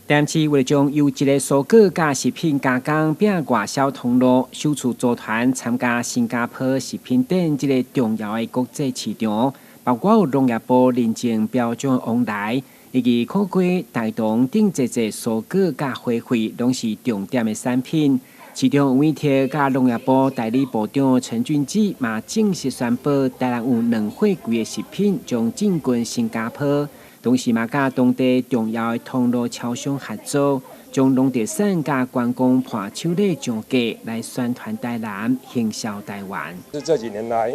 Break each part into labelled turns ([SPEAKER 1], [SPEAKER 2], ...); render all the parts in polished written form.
[SPEAKER 1] 台南市为了将优质的蔬果加食品加工变外销通路，首次组团参加新加坡食品展这个重要的国际市场，包括有农业部认证标准往来，以及可归台东等这蔬果加花卉，拢是重点的产品。市场有委贴甲农业部代理部长陈俊志嘛正式宣布，台湾有2货柜的食品将进军新加坡。同时嘛，甲当地重要的通路超商合作，将农特产甲观光伴手礼上架来宣传台南、行销台湾。
[SPEAKER 2] 是这几年来，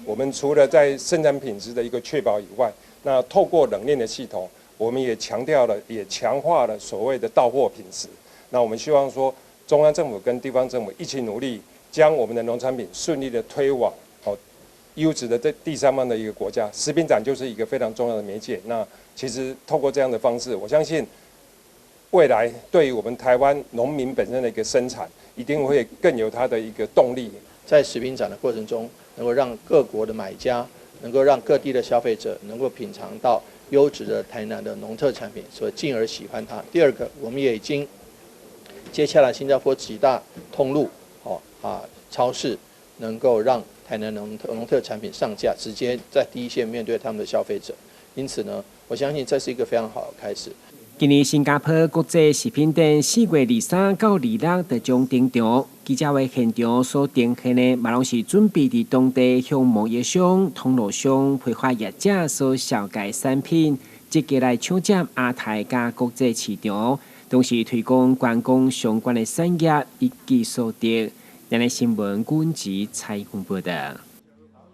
[SPEAKER 2] 我们除了在生产品质的一个确保以外，那透过冷链的系统，我们也强调了，也强化了所谓的到货品质。那我们希望说，中央政府跟地方政府一起努力，将我们的农产品顺利的推往优质的第三方的一个国家。食品展就是一个非常重要的媒介。那其实透过这样的方式，我相信未来对于我们台湾农民本身的一个生产，一定会更有它的一个动力。
[SPEAKER 3] 在食品展的过程中，能够让各国的买家，能够让各地的消费者能够品尝到优质的台南的农特产品，所进而喜欢它。第二个，我们也已经接下来新加坡几大通路超市，能够让台南农特产品上架，直接在第一线面对他们的消费者。因此呢，我相信这是一个非常好的开始。
[SPEAKER 1] 今年新加坡国际食品展4月23到26日将登场。记者会现场所呈现的，嘛拢是准备伫当地向贸易商、通路商、批发业者所销售产品，积极来抢占亚太加国际市场，同时推广观光相关的产业以及所得。咱的新闻管制采访报道。